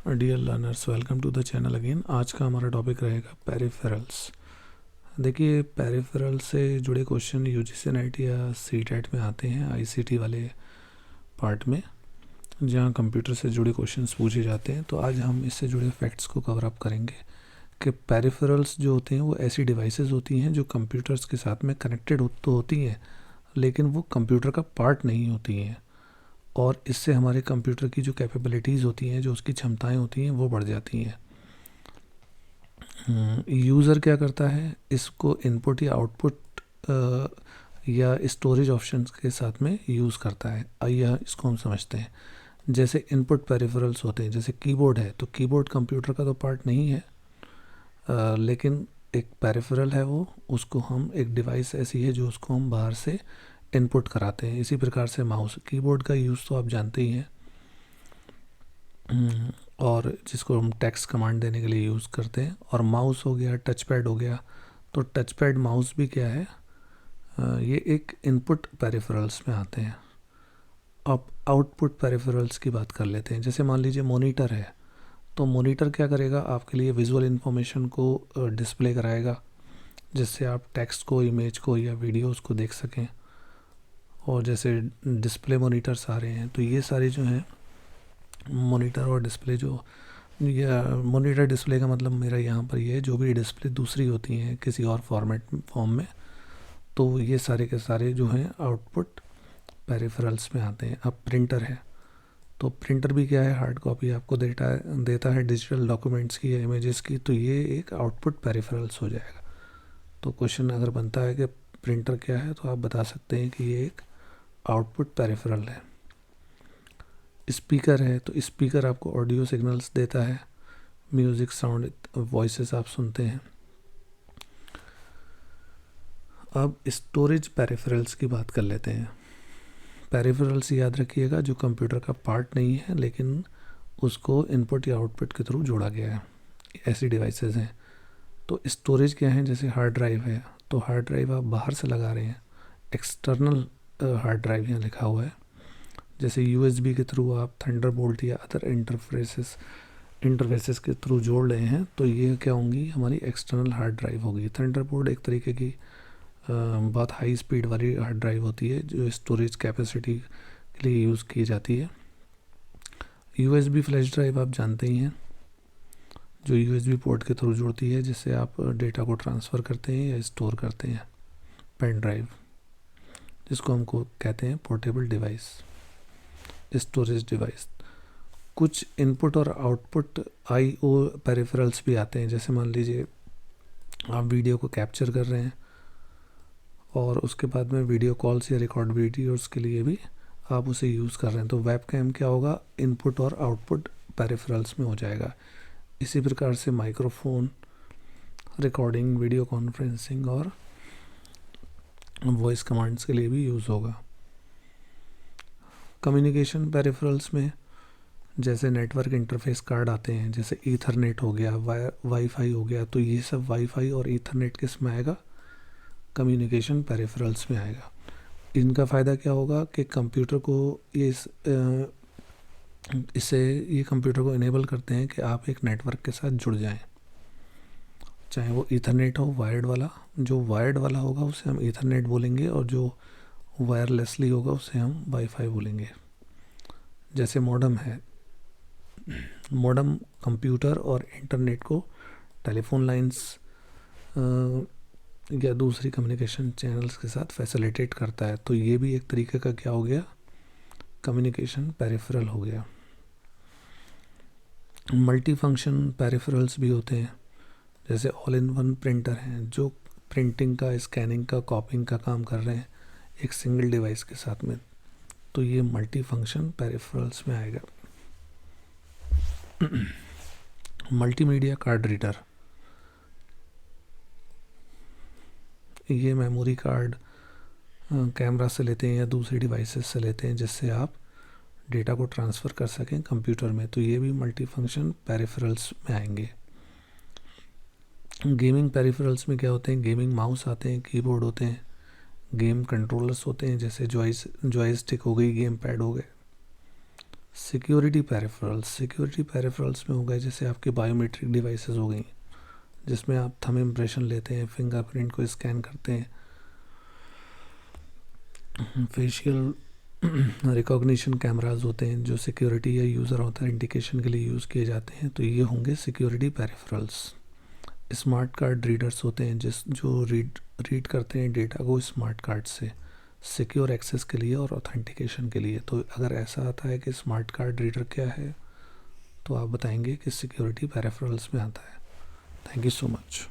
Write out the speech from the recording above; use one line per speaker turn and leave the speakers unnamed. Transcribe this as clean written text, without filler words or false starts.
Dear learners, welcome to the channel again. आज का हमारा टॉपिक रहेगा पेरिफेरल्स। देखिए, पेरिफेरल से जुड़े क्वेश्चन यूजीसी नेट या सीटेट में आते हैं, आईसीटी वाले पार्ट में, जहां कंप्यूटर से जुड़े क्वेश्चंस पूछे जाते हैं। तो आज हम इससे जुड़े फैक्ट्स को कवर अप करेंगे कि पेरिफेरल्स जो होते हैं वो ऐसी डिवाइसेस होती हैं जो कंप्यूटर्स के साथ में कनेक्टेड तो होती हैं, लेकिन वो कंप्यूटर का पार्ट नहीं होती हैं। और इससे हमारे कंप्यूटर की जो कैपेबिलिटीज़ होती हैं, जो उसकी क्षमताएं होती हैं, वो बढ़ जाती हैं। यूज़र क्या करता है, इसको इनपुट या आउटपुट या स्टोरेज ऑप्शंस के साथ में यूज़ करता है। आइए इसको हम समझते हैं। जैसे इनपुट पेरिफेरल्स होते हैं, जैसे कीबोर्ड है, तो कीबोर्ड कंप्यूटर का तो पार्ट नहीं है, लेकिन एक पेरिफेरल है वो। उसको हम, एक डिवाइस ऐसी है जो उसको हम बाहर से इनपुट कराते हैं। इसी प्रकार से माउस, कीबोर्ड का यूज़ तो आप जानते ही हैं, और जिसको हम टेक्स्ट कमांड देने के लिए यूज़ करते हैं। और माउस हो गया, टच पैड हो गया। तो टच पैड, माउस भी क्या है, ये एक इनपुट पेरिफेरल्स में आते हैं। अब आउटपुट पेरिफेरल्स की बात कर लेते हैं। जैसे मान लीजिए मॉनिटर है, तो मॉनिटर क्या करेगा, आपके लिए विजुअल इन्फॉर्मेशन को डिस्प्ले कराएगा, जिससे आप टेक्स्ट को, इमेज को या वीडियोस को देख सकें। और जैसे डिस्प्ले मॉनिटर्स आ रहे हैं, तो ये सारे जो हैं मॉनिटर और डिस्प्ले, जो या मॉनिटर डिस्प्ले का मतलब मेरा यहाँ पर ये है, जो भी डिस्प्ले दूसरी होती हैं किसी और फॉर्म में, तो ये सारे के सारे जो हैं आउटपुट पेरिफेरल्स में आते हैं। अब प्रिंटर है, तो प्रिंटर भी क्या है, हार्ड कॉपी आपको देता है डिजिटल डॉक्यूमेंट्स की या इमेजेस की, तो ये एक आउटपुट पेरिफेरल्स हो जाएगा। तो क्वेश्चन अगर बनता है कि प्रिंटर क्या है, तो आप बता सकते हैं कि ये एक आउटपुट पेरिफेरल है। स्पीकर है, तो स्पीकर आपको ऑडियो सिग्नल्स देता है, म्यूज़िक, साउंड, वॉइसेस आप सुनते हैं। अब स्टोरेज पेरिफेरल्स की बात कर लेते हैं। पेरिफेरल्स याद रखिएगा, जो कंप्यूटर का पार्ट नहीं है, लेकिन उसको इनपुट या आउटपुट के थ्रू जोड़ा गया है, ऐसी डिवाइसेस हैं। तो स्टोरेज क्या है, जैसे हार्ड ड्राइव है, तो हार्ड ड्राइव आप बाहर से लगा रहे हैं, एक्सटर्नल हार्ड ड्राइव यहाँ लिखा हुआ है। जैसे यूएसबी के थ्रू आप थंडरबोल्ट या अदर इंटरफेसेस के थ्रू जोड़ रहे हैं, तो ये क्या होंगी, हमारी एक्सटर्नल हार्ड ड्राइव होगी। थंडरबोल्ट एक तरीके की बहुत हाई स्पीड वाली हार्ड ड्राइव होती है, जो स्टोरेज कैपेसिटी के लिए यूज़ की जाती है। यूएसबी फ्लैश ड्राइव आप जानते ही हैं, जो यूएसबी पोर्ट के थ्रू जुड़ती है, जिससे आप डेटा को ट्रांसफ़र करते हैं या स्टोर करते हैं। पेन ड्राइव, जिसको हमको कहते हैं पोर्टेबल डिवाइस, स्टोरेज डिवाइस। कुछ इनपुट और आउटपुट आईओ पेरिफेरल्स भी आते हैं। जैसे मान लीजिए आप वीडियो को कैप्चर कर रहे हैं, और उसके बाद में वीडियो कॉल्स या रिकॉर्ड वीडियोस के लिए भी आप उसे यूज़ कर रहे हैं, तो वेबकैम क्या होगा, इनपुट और आउटपुट पेरिफेरल्स में हो जाएगा। इसी प्रकार से माइक्रोफोन, रिकॉर्डिंग, वीडियो कॉन्फ्रेंसिंग और वॉइस कमांड्स के लिए भी यूज़ होगा। कम्युनिकेशन पेरिफेरल्स में जैसे नेटवर्क इंटरफेस कार्ड आते हैं, जैसे ईथरनेट हो गया, वाईफाई हो गया, तो ये सब वाईफाई और ईथरनेट किस में आएगा, कम्युनिकेशन पेरिफेरल्स में आएगा। इनका फ़ायदा क्या होगा कि कंप्यूटर को इससे ये कंप्यूटर को इनेबल करते हैं कि आप एक नेटवर्क के साथ जुड़ जाएं, चाहे वो ईथरनेट हो, वायर्ड वाला। जो वायर्ड वाला होगा उसे हम ईथरनेट बोलेंगे, और जो वायरलेसली होगा उसे हम वाईफाई बोलेंगे। जैसे मॉडेम है, मॉडेम कंप्यूटर और इंटरनेट को, टेलीफोन लाइंस या दूसरी कम्युनिकेशन चैनल्स के साथ फैसिलिटेट करता है, तो ये भी एक तरीके का क्या हो गया, कम्युनिकेशन पेरिफेरल हो गया। मल्टी फंक्शन पेरिफेरल्स भी होते हैं, जैसे ऑल इन वन प्रिंटर हैं, जो प्रिंटिंग का, स्कैनिंग का, कॉपिंग का काम कर रहे हैं एक सिंगल डिवाइस के साथ में, तो ये मल्टी फंक्शन पेरिफेरल्स में आएगा। मल्टीमीडिया कार्ड रीडर, ये मेमोरी कार्ड कैमरा से लेते हैं या दूसरी डिवाइसेस से लेते हैं, जिससे आप डेटा को ट्रांसफ़र कर सकें कंप्यूटर में, तो ये भी मल्टी फंक्शन पेरिफेरल्स में आएंगे। गेमिंग पेरिफेरल्स में क्या होते हैं, गेमिंग माउस आते हैं, कीबोर्ड होते हैं, गेम कंट्रोलर्स होते हैं, जैसे जॉयस्टिक हो गई, गेम पैड हो गए। सिक्योरिटी पेरिफेरल्स में हो गए जैसे आपके बायोमेट्रिक डिवाइसेस हो गई, जिसमें आप थंब इम्प्रेशन लेते हैं, फिंगरप्रिंट को स्कैन करते हैं, फेशियल रिकॉग्निशन कैमराज होते हैं जो सिक्योरिटी या यूज़र ऑथेंटिकेशन के लिए यूज़ किए जाते हैं। तो ये होंगे security peripherals. Smart card readers होते हैं जो रीड करते हैं डेटा को स्मार्ट कार्ड से सिक्योर एक्सेस के लिए और ऑथेंटिकेशन के लिए। तो अगर ऐसा आता है कि स्मार्ट कार्ड रीडर क्या है, तो आप बताएंगे कि सिक्योरिटी पेरिफेरल्स में आता है। Thank you so much.